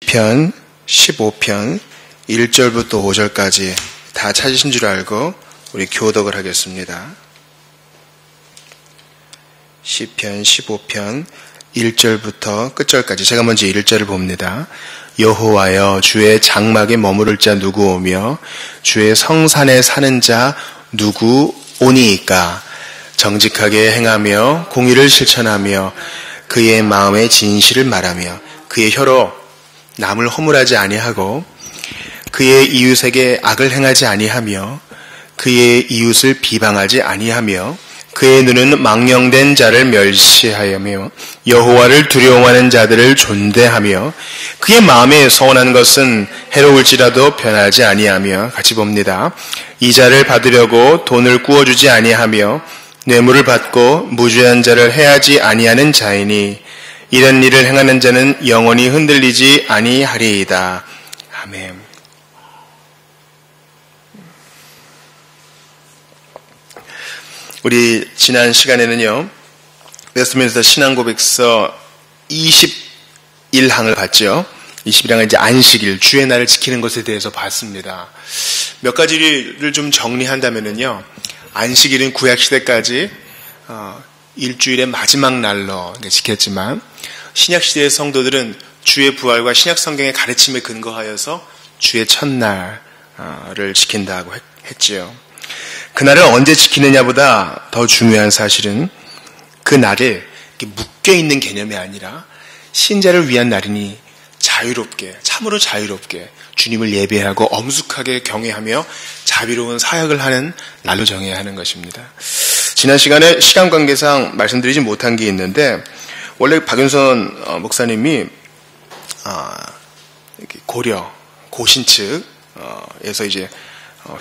시편 15편 1절부터 5절까지 다 찾으신 줄 알고 우리 교독을 하겠습니다. 시편 15편 1절부터 끝절까지 제가 먼저 1절을 봅니다. 여호와여, 주의 장막에 머무를 자 누구 오며 주의 성산에 사는 자 누구 오니이까? 정직하게 행하며 공의를 실천하며 그의 마음의 진실을 말하며 그의 혀로 남을 허물하지 아니하고 그의 이웃에게 악을 행하지 아니하며 그의 이웃을 비방하지 아니하며 그의 눈은 망령된 자를 멸시하며 여호와를 두려워하는 자들을 존대하며 그의 마음에 서원한 것은 해로울지라도 변하지 아니하며, 같이 봅니다. 이자를 받으려고 돈을 꾸어주지 아니하며 뇌물을 받고 무죄한 자를 해하지 아니하는 자이니 이런 일을 행하는 자는 영원히 흔들리지 아니하리이다. 아멘. 우리 지난 시간에는요, 웨스트민스터 신앙고백서 21항을 봤죠. 21항은 이제 안식일, 주의 날을 지키는 것에 대해서 봤습니다. 몇 가지를 좀 정리한다면요, 안식일은 구약시대까지 일주일의 마지막 날로 지켰지만 신약시대의 성도들은 주의 부활과 신약성경의 가르침에 근거하여서 주의 첫날을 지킨다고 했지요. 그날을 언제 지키느냐보다 더 중요한 사실은 그 날을 묶여있는 개념이 아니라 신자를 위한 날이니 자유롭게, 참으로 자유롭게 주님을 예배하고 엄숙하게 경외하며 자비로운 사역을 하는 날로 정해야 하는 것입니다. 지난 시간에 시간 관계상 말씀드리지 못한 게 있는데, 원래 박윤선 목사님이 고려, 고신 측에서 이제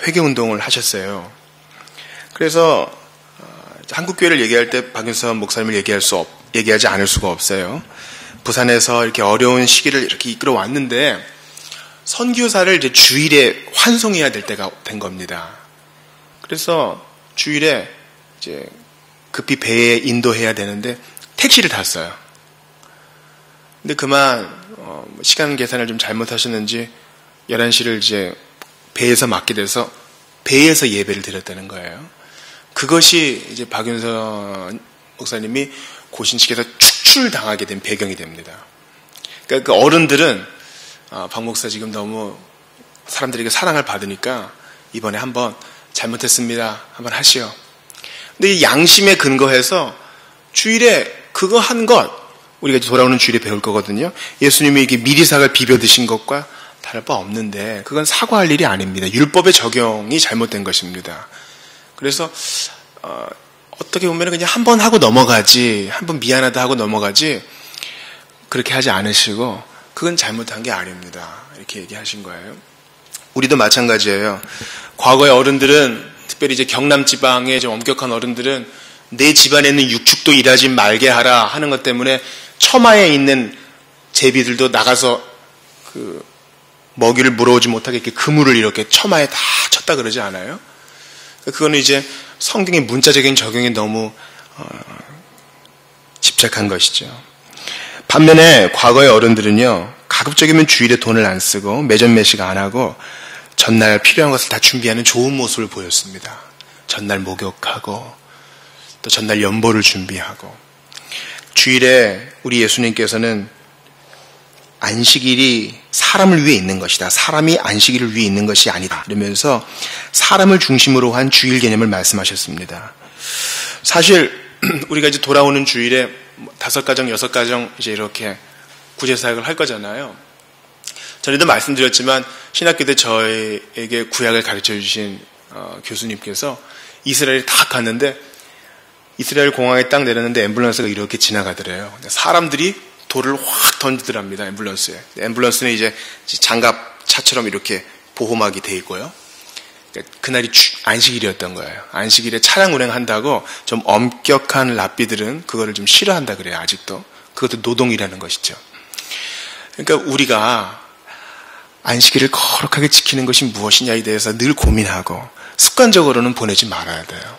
회개운동을 하셨어요. 그래서 한국교회를 얘기할 때 박윤선 목사님을 얘기하지 않을 수가 없어요. 부산에서 이렇게 어려운 시기를 이렇게 이끌어 왔는데 선교사를 이제 주일에 환송해야 될 때가 된 겁니다. 그래서 주일에 이제 급히 배에 인도해야 되는데 택시를 탔어요. 근데 그만 시간 계산을 좀 잘못하셨는지 11시를 이제 배에서 맞게 돼서 배에서 예배를 드렸다는 거예요. 그것이 이제 박윤선 목사님이 고신 측에서 축출당하게 된 배경이 됩니다. 그러니까 그 어른들은 박 목사 지금 너무 사람들에게 사랑을 받으니까 이번에 한번 잘못했습니다. 한번 하시오. 근데 이 양심에 근거해서 주일에 그거 한 것, 우리가 돌아오는 주일에 배울 거거든요. 예수님이 이게 미리삭을 비벼 드신 것과 다를 바 없는데 그건 사과할 일이 아닙니다. 율법의 적용이 잘못된 것입니다. 그래서 어떻게 보면 그냥 한 번 하고 넘어가지, 한 번 미안하다 하고 넘어가지, 그렇게 하지 않으시고 그건 잘못한 게 아닙니다. 이렇게 얘기하신 거예요. 우리도 마찬가지예요. 과거의 어른들은, 특별히 이제 경남 지방의 좀 엄격한 어른들은 내 집안에 있는 육축도 일하지 말게 하라 하는 것 때문에 처마에 있는 제비들도 나가서 그 먹이를 물어오지 못하게 이렇게 그물을 이렇게 처마에 다 쳤다 그러지 않아요? 그거는 이제 성경의 문자적인 적용이 너무 집착한 것이죠. 반면에 과거의 어른들은요, 가급적이면 주일에 돈을 안 쓰고 매전매식 안 하고 전날 필요한 것을 다 준비하는 좋은 모습을 보였습니다. 전날 목욕하고 또 전날 연보를 준비하고. 주일에 우리 예수님께서는 안식일이 사람을 위해 있는 것이다, 사람이 안식일을 위해 있는 것이 아니다, 이러면서 사람을 중심으로 한 주일 개념을 말씀하셨습니다. 사실 우리가 이제 돌아오는 주일에 5가정, 6가정 이제 이렇게 구제사역을 할 거잖아요. 전에도 말씀드렸지만 신학교 때 저에게 구약을 가르쳐 주신 교수님께서 이스라엘에 딱 갔는데 이스라엘 공항에 딱 내렸는데 앰뷸런스가 이렇게 지나가더래요. 사람들이 돌을 확 던지더랍니다. 앰뷸런스에. 앰뷸런스는 이제 장갑 차처럼 이렇게 보호막이 돼 있고요. 그날이 안식일이었던 거예요. 안식일에 차량 운행한다고 좀 엄격한 랍비들은 그거를 좀 싫어한다 그래요. 아직도. 그것도 노동이라는 것이죠. 그러니까 우리가 안식일을 거룩하게 지키는 것이 무엇이냐에 대해서 늘 고민하고 습관적으로는 보내지 말아야 돼요.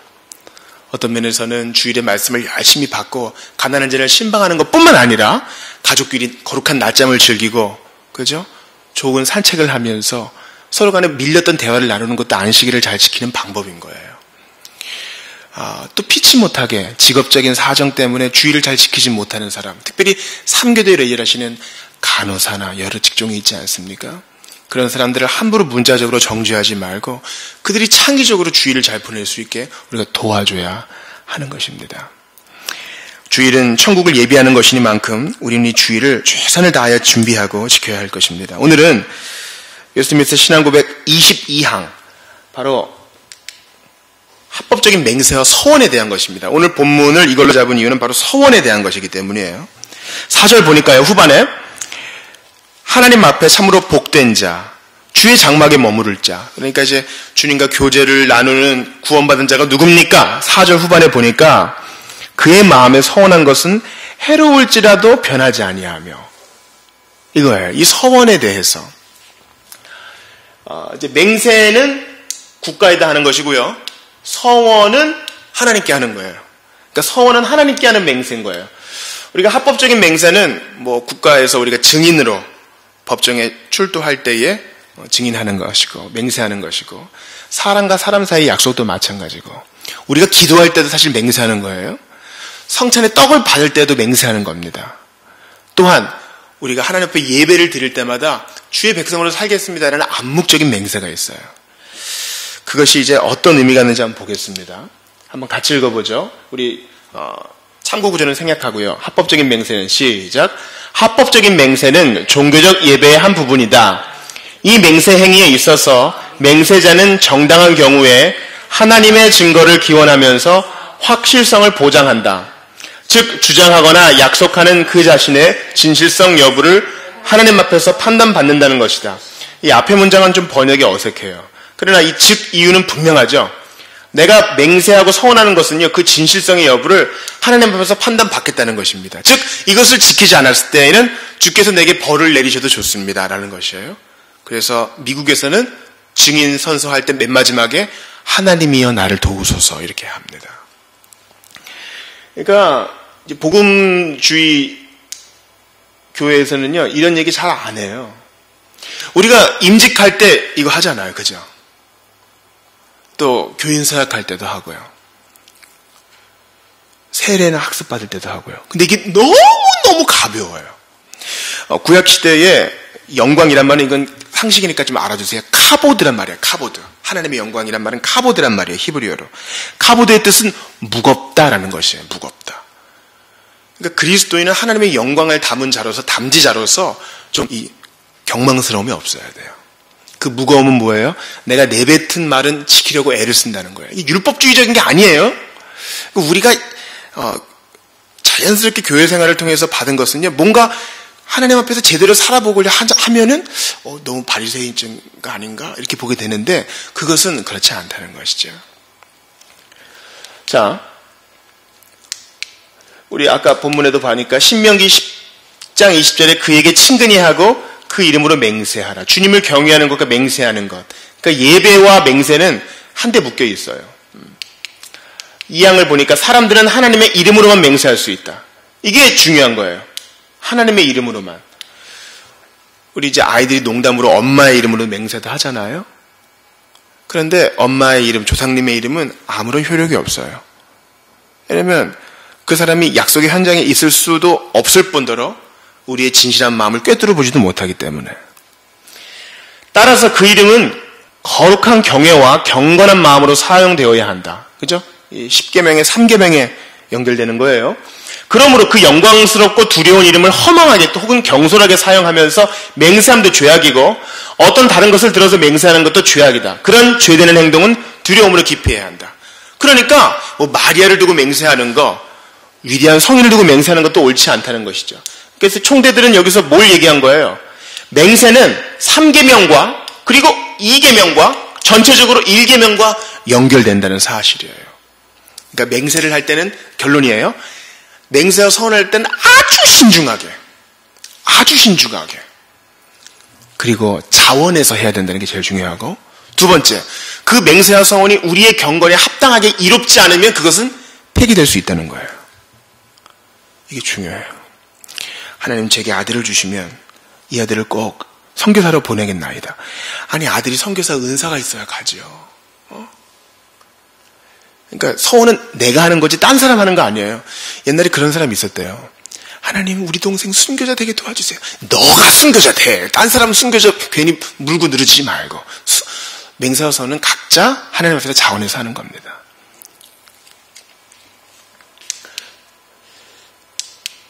어떤 면에서는 주일의 말씀을 열심히 받고 가난한 자를 신방하는 것뿐만 아니라 가족끼리 거룩한 낮잠을 즐기고 그죠? 좋은 산책을 하면서 서로 간에 밀렸던 대화를 나누는 것도 안식일을 잘 지키는 방법인 거예요. 또 피치 못하게 직업적인 사정 때문에 주의를 잘 지키지 못하는 사람, 특별히 3교대로 일하시는 간호사나 여러 직종이 있지 않습니까? 그런 사람들을 함부로 문자적으로 정죄하지 말고 그들이 창의적으로 주일을 잘 보낼 수 있게 우리가 도와줘야 하는 것입니다. 주일은 천국을 예비하는 것이니만큼 우리는 이 주일을 최선을 다하여 준비하고 지켜야 할 것입니다. 오늘은 웨스트민스터 신앙고백 22항, 바로 합법적인 맹세와 서원에 대한 것입니다. 오늘 본문을 이걸로 잡은 이유는 바로 서원에 대한 것이기 때문이에요. 4절 보니까요, 후반에 하나님 앞에 참으로 복된 자, 주의 장막에 머무를 자. 그러니까 이제 주님과 교제를 나누는 구원받은 자가 누굽니까? 4절 후반에 보니까 그의 마음에 서원한 것은 해로울지라도 변하지 아니하며, 이거예요. 이 서원에 대해서 이제 맹세는 국가에다 하는 것이고요, 서원은 하나님께 하는 거예요. 그러니까 서원은 하나님께 하는 맹세인 거예요. 우리가 합법적인 맹세는 뭐 국가에서 우리가 증인으로 법정에 출두할 때에 증인하는 것이고 맹세하는 것이고, 사람과 사람 사이의 약속도 마찬가지고, 우리가 기도할 때도 사실 맹세하는 거예요. 성찬의 떡을 받을 때도 맹세하는 겁니다. 또한 우리가 하나님 앞에 예배를 드릴 때마다 주의 백성으로 살겠습니다라는 암묵적인 맹세가 있어요. 그것이 이제 어떤 의미가 있는지 한번 보겠습니다. 한번 같이 읽어보죠. 우리 참고 구조는 생략하고요. 합법적인 맹세는 시작. 합법적인 맹세는 종교적 예배의 한 부분이다. 이 맹세 행위에 있어서 맹세자는 정당한 경우에 하나님의 증거를 기원하면서 확실성을 보장한다. 즉 주장하거나 약속하는 그 자신의 진실성 여부를 하나님 앞에서 판단받는다는 것이다. 이 앞의 문장은 좀 번역이 어색해요. 그러나 이 즉 이유는 분명하죠. 내가 맹세하고 서원하는 것은요, 그 진실성의 여부를 하나님 앞에서 판단받겠다는 것입니다. 즉 이것을 지키지 않았을 때에는 주께서 내게 벌을 내리셔도 좋습니다라는 것이에요. 그래서 미국에서는 증인 선서할 때 맨 마지막에 하나님이여 나를 도우소서 이렇게 합니다. 그러니까 이제 복음주의 교회에서는요, 이런 얘기 잘 안 해요. 우리가 임직할 때 이거 하잖아요, 그죠? 또 교인 사역할 때도 하고요. 세례나 학습 받을 때도 하고요. 근데 이게 너무 가벼워요. 구약 시대에 영광이란 말은, 이건 상식이니까 좀 알아주세요. 카보드란 말이에요. 카보드. 하나님의 영광이란 말은 카보드란 말이에요. 히브리어로. 카보드의 뜻은 무겁다라는 것이에요. 무겁다. 그러니까 그리스도인은 하나님의 영광을 담은 자로서, 담지자로서 좀 이 경망스러움이 없어야 돼요. 그 무거움은 뭐예요? 내가 내뱉은 말은 지키려고 애를 쓴다는 거예요. 이게 율법주의적인 게 아니에요. 우리가 자연스럽게 교회 생활을 통해서 받은 것은요, 뭔가 하나님 앞에서 제대로 살아보고자 하면은 너무 바리새인적인 거 아닌가 이렇게 보게 되는데, 그것은 그렇지 않다는 것이죠. 자, 우리 아까 본문에도 보니까 신명기 10장 20절에 그에게 친근히 하고 그 이름으로 맹세하라. 주님을 경외하는 것과 맹세하는 것. 그러니까 예배와 맹세는 한데 묶여 있어요. 이 항을 보니까 사람들은 하나님의 이름으로만 맹세할 수 있다. 이게 중요한 거예요. 하나님의 이름으로만. 우리 이제 아이들이 농담으로 엄마의 이름으로 맹세도 하잖아요. 그런데 엄마의 이름, 조상님의 이름은 아무런 효력이 없어요. 왜냐면 그 사람이 약속의 현장에 있을 수도 없을 뿐더러 우리의 진실한 마음을 꿰뚫어 보지도 못하기 때문에. 따라서 그 이름은 거룩한 경외와 경건한 마음으로 사용되어야 한다. 그죠? 10계명의 3계명에 연결되는 거예요. 그러므로 그 영광스럽고 두려운 이름을 허망하게 또 혹은 경솔하게 사용하면서 맹세함도 죄악이고, 어떤 다른 것을 들어서 맹세하는 것도 죄악이다. 그런 죄되는 행동은 두려움으로 기피해야 한다. 그러니까 뭐 마리아를 두고 맹세하는 거, 위대한 성인을 두고 맹세하는 것도 옳지 않다는 것이죠. 그래서 총대들은 여기서 뭘 얘기한 거예요? 맹세는 3계명과 그리고 2계명과 전체적으로 1계명과 연결된다는 사실이에요. 그러니까 맹세를 할 때는, 결론이에요, 맹세와 서원할 때는 아주 신중하게 그리고 자원해서 해야 된다는 게 제일 중요하고, 두 번째, 그 맹세와 서원이 우리의 경건에 합당하게 이롭지 않으면 그것은 폐기될 수 있다는 거예요. 이게 중요해요. 하나님 제게 아들을 주시면 이 아들을 꼭 선교사로 보내겠나이다. 아니, 아들이 선교사 은사가 있어야 가지요. 그러니까 서원은 내가 하는 거지 딴 사람 하는 거 아니에요. 옛날에 그런 사람이 있었대요. 하나님, 우리 동생 순교자 되게 도와주세요. 너가 순교자 돼. 딴 사람 순교자 괜히 물고 늘어지지 말고. 맹세와서는 각자 하나님 앞에서 자원해서 하는 겁니다.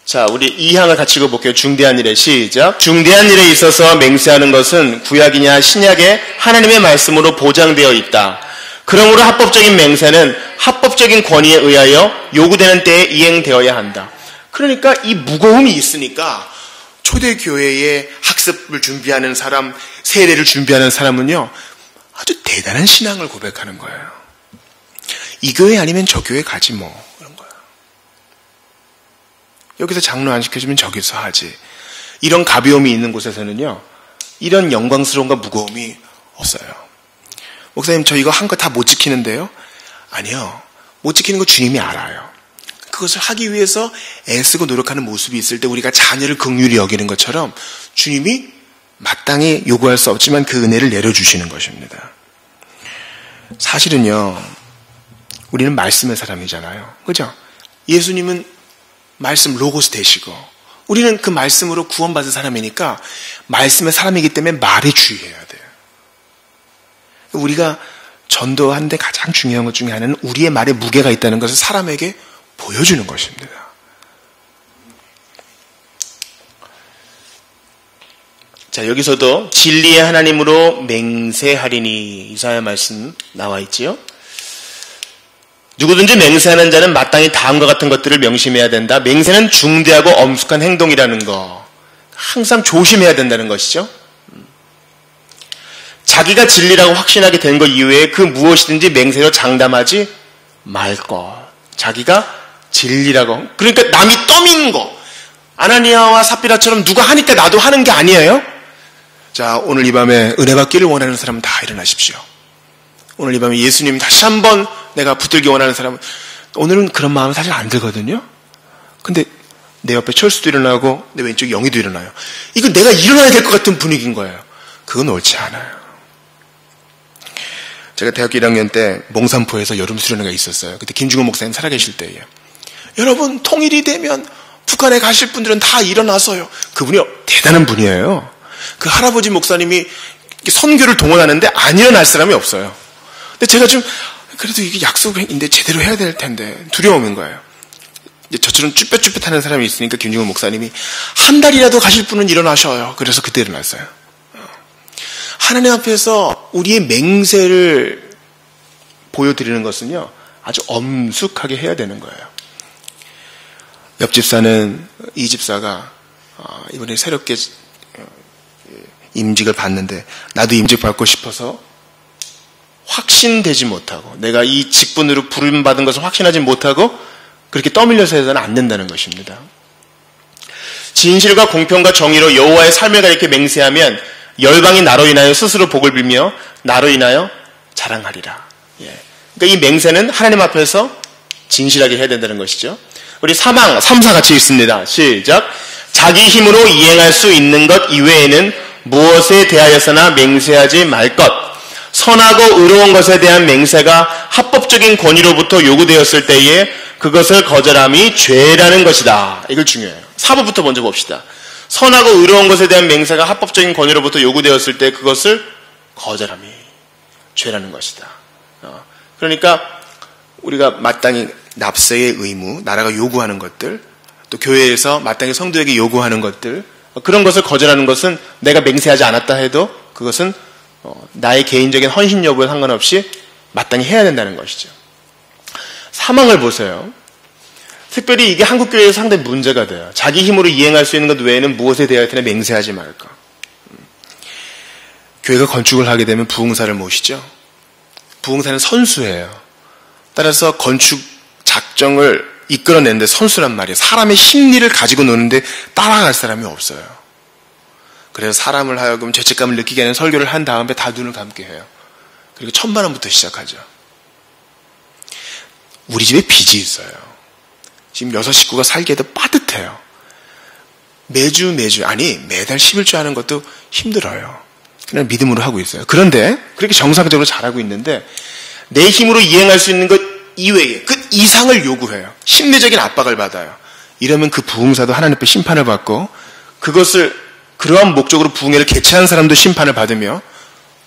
자, 우리 2항을 같이 읽어볼게요. 중대한 일에 시작. 중대한 일에 있어서 맹세하는 것은 구약이냐 신약의 하나님의 말씀으로 보장되어 있다. 그러므로 합법적인 맹세는 합법적인 권위에 의하여 요구되는 때에 이행되어야 한다. 그러니까 이 무거움이 있으니까 초대교회의 학습을 준비하는 사람, 세례를 준비하는 사람은요, 아주 대단한 신앙을 고백하는 거예요. 이 교회 아니면 저 교회 가지 뭐, 그런 거예요. 여기서 장로 안 시켜주면 저기서 하지. 이런 가벼움이 있는 곳에서는요, 이런 영광스러움과 무거움이 없어요. 목사님, 저 이거 한 거 다 못 지키는데요? 아니요. 못 지키는 거 주님이 알아요. 그것을 하기 위해서 애쓰고 노력하는 모습이 있을 때 우리가 자녀를 긍휼히 여기는 것처럼 주님이 마땅히 요구할 수 없지만 그 은혜를 내려주시는 것입니다. 사실은요, 우리는 말씀의 사람이잖아요. 그죠? 예수님은 말씀 로고스 되시고 우리는 그 말씀으로 구원받은 사람이니까 말씀의 사람이기 때문에 말에 주의해야 돼요. 우리가 전도하는데 가장 중요한 것 중에 하나는 우리의 말에 무게가 있다는 것을 사람에게 보여주는 것입니다. 자, 여기서도 진리의 하나님으로 맹세하리니 이사야 말씀 나와 있지요. 누구든지 맹세하는 자는 마땅히 다음과 같은 것들을 명심해야 된다. 맹세는 중대하고 엄숙한 행동이라는 거. 항상 조심해야 된다는 것이죠. 자기가 진리라고 확신하게 된 것 이외에 그 무엇이든지 맹세로 장담하지 말 것. 자기가 진리라고. 그러니까 남이 떠미는 거. 아나니아와 삽비라처럼 누가 하니까 나도 하는 게 아니에요. 자, 오늘 이 밤에 은혜 받기를 원하는 사람은 다 일어나십시오. 오늘 이 밤에 예수님 다시 한번 내가 붙들기 원하는 사람은, 오늘은 그런 마음은 사실 안 들거든요. 근데 내 옆에 철수도 일어나고 내 왼쪽에 영희도 일어나요. 이거 내가 일어나야 될 것 같은 분위기인 거예요. 그건 옳지 않아요. 제가 대학교 1학년 때 몽산포에서 여름 수련회가 있었어요. 그때 김중호 목사님 살아계실 때예요. 여러분, 통일이 되면 북한에 가실 분들은 다 일어나서요. 그분이 대단한 분이에요. 그 할아버지 목사님이 선교를 동원하는데 안 일어날 사람이 없어요. 근데 제가 좀 그래도 이게 약속인데 제대로 해야 될 텐데 두려움인 거예요. 이제 저처럼 쭈뼛쭈뼛하는 사람이 있으니까 김중호 목사님이 한 달이라도 가실 분은 일어나셔요. 그래서 그때 일어났어요. 하나님 앞에서 우리의 맹세를 보여드리는 것은요, 아주 엄숙하게 해야 되는 거예요. 옆 집사는 이 집사가 이번에 새롭게 임직을 받는데 나도 임직 받고 싶어서 확신되지 못하고 내가 이 직분으로 부름받은 것을 확신하지 못하고 그렇게 떠밀려서 해서는 안 된다는 것입니다. 진실과 공평과 정의로 여호와의 삶을 가리켜 맹세하면 열방이 나로 인하여 스스로 복을 빌며 나로 인하여 자랑하리라. 그러니까 이 맹세는 하나님 앞에서 진실하게 해야 된다는 것이죠. 우리 3사 같이 읽습니다. 시작. 자기 힘으로 이행할 수 있는 것 이외에는 무엇에 대하여서나 맹세하지 말 것. 선하고 의로운 것에 대한 맹세가 합법적인 권위로부터 요구되었을 때에 그것을 거절함이 죄라는 것이다. 이걸 중요해요. 4부부터 먼저 봅시다. 선하고 의로운 것에 대한 맹세가 합법적인 권위로부터 요구되었을 때 그것을 거절함이 죄라는 것이다. 그러니까 우리가 마땅히 납세의 의무, 나라가 요구하는 것들, 또 교회에서 마땅히 성도에게 요구하는 것들, 그런 것을 거절하는 것은 내가 맹세하지 않았다 해도 그것은 나의 개인적인 헌신 여부에 상관없이 마땅히 해야 된다는 것이죠. 사망을 보세요. 특별히 이게 한국교회에서 상당히 문제가 돼요. 자기 힘으로 이행할 수 있는 것 외에는 무엇에 대하여서는 맹세하지 말까. 교회가 건축을 하게 되면 부흥사를 모시죠. 부흥사는 선수예요. 따라서 건축 작정을 이끌어내는데 선수란 말이에요. 사람의 심리를 가지고 노는데 따라갈 사람이 없어요. 그래서 사람을 하여금 죄책감을 느끼게 하는 설교를 한 다음에 다 눈을 감게 해요. 그리고 1,000만 원부터 시작하죠. 우리 집에 빚이 있어요. 지금 6 식구가 살기에도 빠듯해요. 매주 아니 매달 11조 하는 것도 힘들어요. 그냥 믿음으로 하고 있어요. 그런데 그렇게 정상적으로 잘하고 있는데 내 힘으로 이행할 수 있는 것 이외에 그 이상을 요구해요. 심리적인 압박을 받아요. 이러면 그 부흥사도 하나님 앞에 심판을 받고 그것을 그러한 목적으로 부흥회를 개최한 사람도 심판을 받으며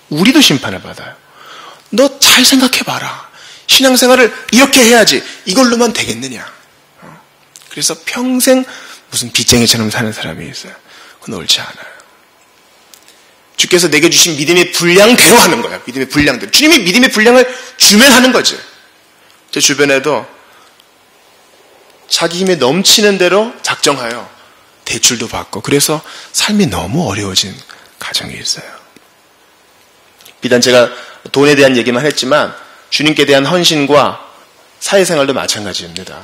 우리도 심판을 받아요. 너 잘 생각해봐라. 신앙생활을 이렇게 해야지. 이걸로만 되겠느냐. 그래서 평생 무슨 빚쟁이처럼 사는 사람이 있어요. 그건 옳지 않아요. 주께서 내게 주신 믿음의 분량대로 하는 거야. 믿음의 분량대로. 주님이 믿음의 분량을 주면 하는 거지. 제 주변에도 자기 힘에 넘치는 대로 작정하여 대출도 받고 그래서 삶이 너무 어려워진 가정이 있어요. 비단 제가 돈에 대한 얘기만 했지만 주님께 대한 헌신과 사회생활도 마찬가지입니다.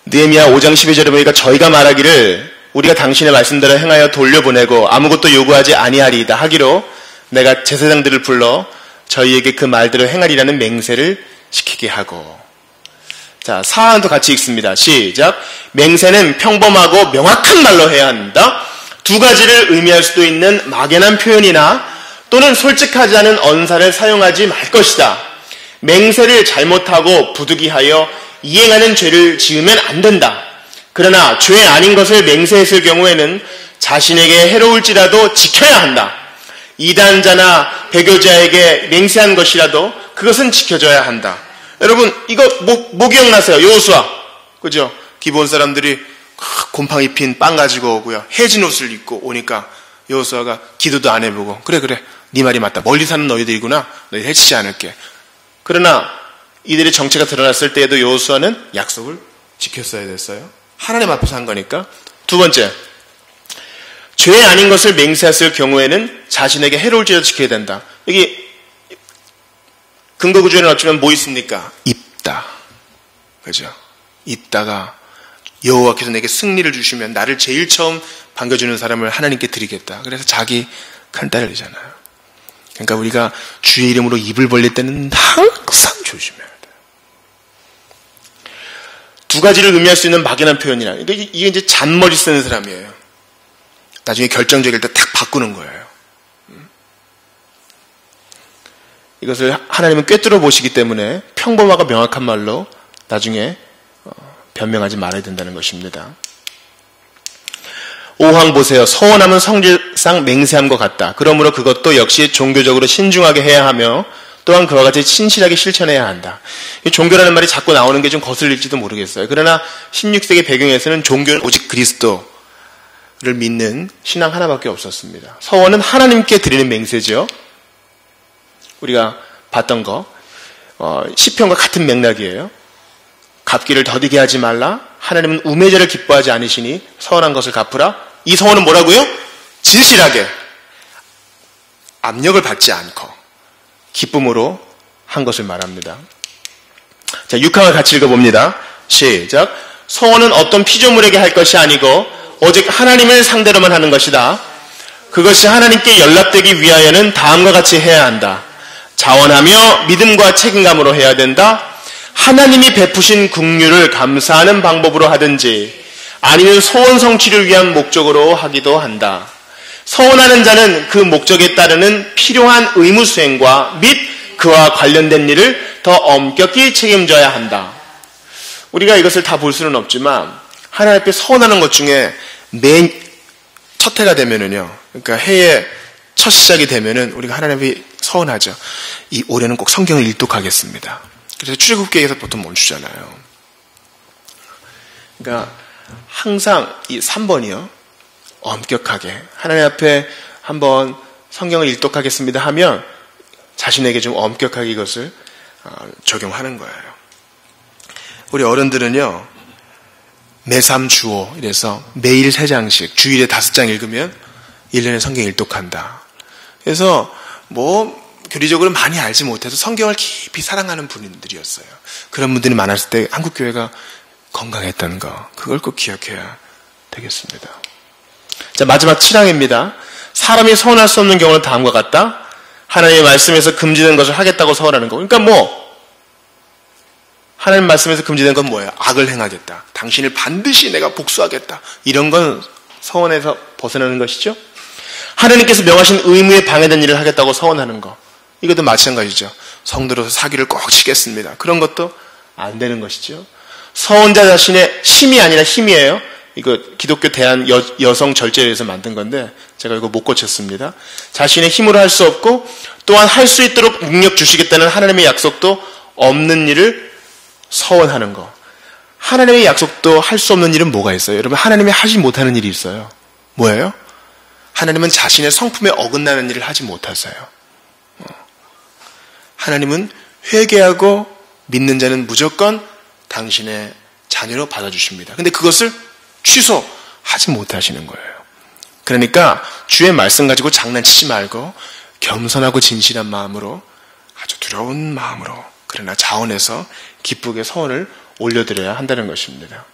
느헤미야 5장 12절에 보니까 저희가 말하기를 우리가 당신의 말씀대로 행하여 돌려보내고 아무것도 요구하지 아니하리이다 하기로 내가 제사장들을 불러 저희에게 그 말대로 행하리라는 맹세를 시키게 하고. 자, 사안도 같이 읽습니다. 시작. 맹세는 평범하고 명확한 말로 해야 한다. 두 가지를 의미할 수도 있는 막연한 표현이나 또는 솔직하지 않은 언사를 사용하지 말 것이다. 맹세를 잘못하고 부득이하여 이행하는 죄를 지으면 안 된다. 그러나 죄 아닌 것을 맹세했을 경우에는 자신에게 해로울지라도 지켜야 한다. 이단자나 배교자에게 맹세한 것이라도 그것은 지켜져야 한다. 여러분 이거 뭐 기억나세요? 여호수아. 그죠? 기본 사람들이 곰팡이 핀 빵 가지고 오고요. 해진 옷을 입고 오니까 여호수아가 기도도 안 해보고 그래 네 말이 맞다. 멀리 사는 너희들이구나. 너희 해치지 않을게. 그러나 이들의 정체가 드러났을 때에도 여호수아는 약속을 지켰어야 됐어요. 하나님 앞에서 한 거니까. 두 번째, 죄 아닌 것을 맹세했을 경우에는 자신에게 해로울지라도 지켜야 된다. 여기 근거 구조에는 어쩌면 뭐 있습니까? 입다. 그죠? 입다가 여호와께서 내게 승리를 주시면 나를 제일 처음 반겨주는 사람을 하나님께 드리겠다. 그래서 자기 간단을 내잖아요. 그러니까 우리가 주의 이름으로 입을 벌릴 때는 항상 조심해야 돼요. 두 가지를 의미할 수 있는 막연한 표현이라. 그러니까 이게 이제 잔머리 쓰는 사람이에요. 나중에 결정적일 때 탁 바꾸는 거예요. 이것을 하나님은 꿰뚫어 보시기 때문에 평범하고 명확한 말로 나중에 변명하지 말아야 된다는 것입니다. 5항 보세요. 서원함은 성질상 맹세함과 같다. 그러므로 그것도 역시 종교적으로 신중하게 해야 하며 또한 그와 같이 신실하게 실천해야 한다. 종교라는 말이 자꾸 나오는 게 좀 거슬릴지도 모르겠어요. 그러나 16세기 배경에서는 종교는 오직 그리스도를 믿는 신앙 하나밖에 없었습니다. 서원은 하나님께 드리는 맹세죠. 우리가 봤던 거 시편과 같은 맥락이에요. 갚기를 더디게 하지 말라. 하나님은 우매자를 기뻐하지 않으시니 서원한 것을 갚으라. 이 서원은 뭐라고요? 진실하게 압력을 받지 않고 기쁨으로 한 것을 말합니다. 자, 6항을 같이 읽어봅니다. 시작. 서원은 어떤 피조물에게 할 것이 아니고 오직 하나님을 상대로만 하는 것이다. 그것이 하나님께 연락되기 위하여는 다음과 같이 해야 한다. 자원하며 믿음과 책임감으로 해야 된다. 하나님이 베푸신 긍휼을 감사하는 방법으로 하든지 아니면 소원 성취를 위한 목적으로 하기도 한다. 서원하는 자는 그 목적에 따르는 필요한 의무 수행과 및 그와 관련된 일을 더 엄격히 책임져야 한다. 우리가 이것을 다 볼 수는 없지만 하나님 앞에 서원하는 것 중에 맨 첫 해가 되면은요, 그러니까 해의 첫 시작이 되면은 우리가 하나님 앞에 서원하죠. 이 올해는 꼭 성경을 일독하겠습니다. 그래서 출애굽기에서 보통 멈추잖아요. 그러니까 항상 이 3번이요. 엄격하게 하나님 앞에 한번 성경을 일독하겠습니다 하면 자신에게 좀 엄격하게 이것을 적용하는 거예요. 우리 어른들은요. 매삼 주오 이래서 매일 3장씩 주일에 5장 읽으면 1년에 성경 일독한다. 그래서 교리적으로 많이 알지 못해서 성경을 깊이 사랑하는 분들이었어요. 그런 분들이 많았을 때 한국교회가 건강했다는 거, 그걸 꼭 기억해야 되겠습니다. 자, 마지막 7항입니다. 사람이 서원할 수 없는 경우는 다음과 같다. 하나님의 말씀에서 금지된 것을 하겠다고 서원하는 거. 그러니까 하나님 말씀에서 금지된 건 뭐예요? 악을 행하겠다. 당신을 반드시 내가 복수하겠다. 이런 건 서원에서 벗어나는 것이죠. 하나님께서 명하신 의무에 방해된 일을 하겠다고 서원하는 거. 이것도 마찬가지죠. 성도로서 사기를 꼭 치겠습니다. 그런 것도 안 되는 것이죠. 서원자 자신의 힘이 아니라 힘이에요. 이거 기독교 대한 여성 절제에서 만든 건데 제가 이거 못 고쳤습니다. 자신의 힘으로 할 수 없고 또한 할 수 있도록 능력 주시겠다는 하나님의 약속도 없는 일을 서원하는 거. 하나님의 약속도 할 수 없는 일은 뭐가 있어요? 여러분, 하나님이 하지 못하는 일이 있어요. 뭐예요? 하나님은 자신의 성품에 어긋나는 일을 하지 못하세요. 하나님은 회개하고 믿는 자는 무조건 당신의 자녀로 받아주십니다. 근데 그것을 취소하지 못하시는 거예요. 그러니까 주의 말씀 가지고 장난치지 말고 겸손하고 진실한 마음으로, 아주 두려운 마음으로, 그러나 자원해서 기쁘게 서원을 올려드려야 한다는 것입니다.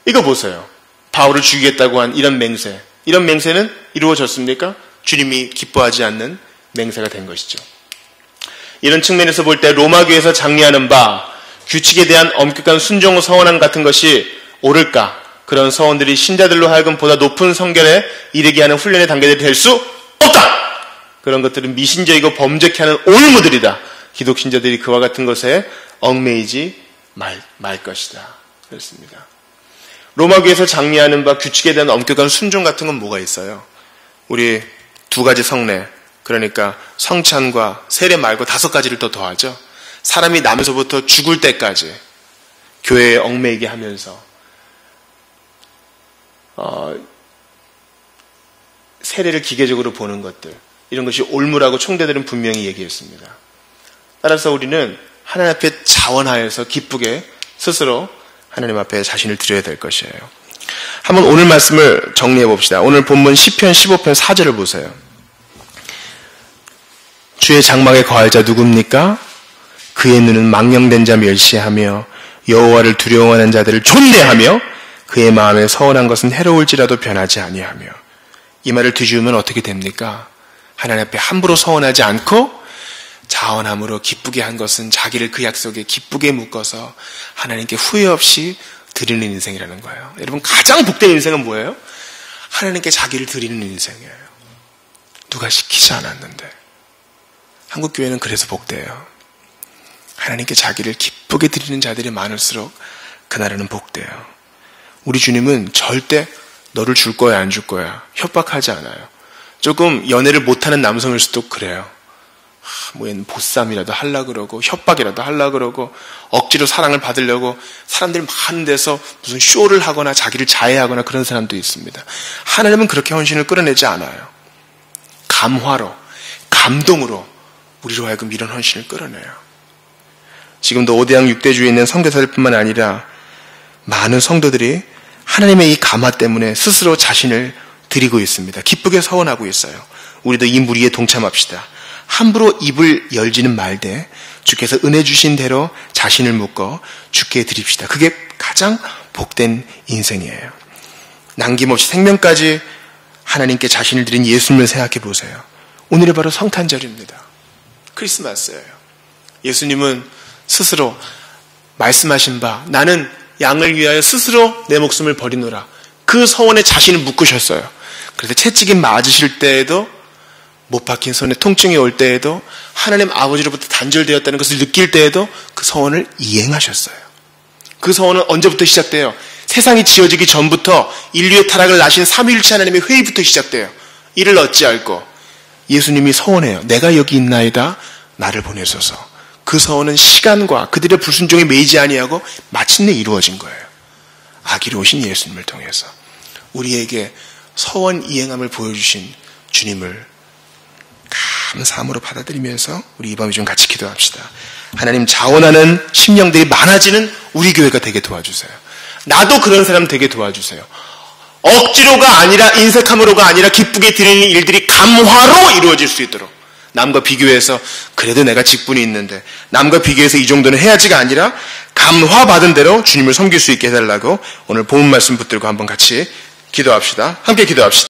이거 보세요. 바울을 죽이겠다고 한 이런 맹세. 이런 맹세는 이루어졌습니까? 주님이 기뻐하지 않는 맹세가 된 것이죠. 이런 측면에서 볼 때 로마교에서 장려하는 바 규칙에 대한 엄격한 순종 서원함 같은 것이 옳을까? 그런 서원들이 신자들로 하여금 보다 높은 성결에 이르게 하는 훈련의 단계들이 될 수 없다! 그런 것들은 미신적이고 범죄케 하는 올무들이다. 기독신자들이 그와 같은 것에 얽매이지 말 것이다. 그렇습니다. 로마교에서 장려하는 바 규칙에 대한 엄격한 순종 같은 건 뭐가 있어요? 우리 두 가지 성례, 그러니까 성찬과 세례 말고 5가지를 더 더하죠. 사람이 나면서부터 죽을 때까지 교회에 얽매이게 하면서 세례를 기계적으로 보는 것들, 이런 것이 올무라고 총대들은 분명히 얘기했습니다. 따라서 우리는 하나님 앞에 자원하여서 기쁘게 스스로 하나님 앞에 자신을 드려야 될 것이에요. 한번 오늘 말씀을 정리해 봅시다. 오늘 본문 시편 15편 4절을 보세요. 주의 장막에 거할 자 누굽니까? 그의 눈은 망령된 자 멸시하며 여호와를 두려워하는 자들을 존대하며 그의 마음에 서운한 것은 해로울지라도 변하지 아니하며. 이 말을 뒤집으면 어떻게 됩니까? 하나님 앞에 함부로 서운하지 않고 자원함으로 기쁘게 한 것은 자기를 그 약속에 기쁘게 묶어서 하나님께 후회 없이 드리는 인생이라는 거예요. 여러분, 가장 복된 인생은 뭐예요? 하나님께 자기를 드리는 인생이에요. 누가 시키지 않았는데. 한국교회는 그래서 복돼요. 하나님께 자기를 기쁘게 드리는 자들이 많을수록 그날에는 복돼요. 우리 주님은 절대 너를 줄 거야 안 줄 거야 협박하지 않아요. 조금 연애를 못하는 남성일 수도 그래요. 뭐 보쌈이라도 하려고 그러고 협박이라도 하려고 그러고 억지로 사랑을 받으려고 사람들이 많은 데서 무슨 쇼를 하거나 자기를 자해하거나 그런 사람도 있습니다. 하나님은 그렇게 헌신을 끌어내지 않아요. 감화로, 감동으로 우리로 하여금 이런 헌신을 끌어내요. 지금도 오대양 6대주에 있는 선교사들뿐만 아니라 많은 성도들이 하나님의 이 감화 때문에 스스로 자신을 드리고 있습니다. 기쁘게 서원하고 있어요. 우리도 이 무리에 동참합시다. 함부로 입을 열지는 말되 주께서 은혜 주신 대로 자신을 묶어 주께 드립시다. 그게 가장 복된 인생이에요. 남김없이 생명까지 하나님께 자신을 드린 예수님을 생각해 보세요. 오늘이 바로 성탄절입니다. 크리스마스예요. 예수님은 스스로 말씀하신 바 나는 양을 위하여 스스로 내 목숨을 버리노라. 그 서원에 자신을 묶으셨어요. 그래서 채찍이 맞으실 때에도 못 박힌 손에 통증이 올 때에도 하나님 아버지로부터 단절되었다는 것을 느낄 때에도 그 서원을 이행하셨어요. 그 서원은 언제부터 시작돼요? 세상이 지어지기 전부터 인류의 타락을 나신 삼위일체 하나님의 회의부터 시작돼요. 이를 어찌할꼬? 예수님이 서원해요. 내가 여기 있나이다. 나를 보내소서. 그 서원은 시간과 그들의 불순종에 매이지 아니하고 마침내 이루어진 거예요. 아기로 오신 예수님을 통해서 우리에게 서원 이행함을 보여주신 주님을 감사함으로 받아들이면서 우리 이 밤에 좀 같이 기도합시다. 하나님, 자원하는 심령들이 많아지는 우리 교회가 되게 도와주세요. 나도 그런 사람 되게 도와주세요. 억지로가 아니라 인색함으로가 아니라 기쁘게 드리는 일들이 감화로 이루어질 수 있도록 남과 비교해서 그래도 내가 직분이 있는데 남과 비교해서 이 정도는 해야지가 아니라 감화받은 대로 주님을 섬길 수 있게 해달라고 오늘 본문 말씀 붙들고 한번 같이 기도합시다. 함께 기도합시다.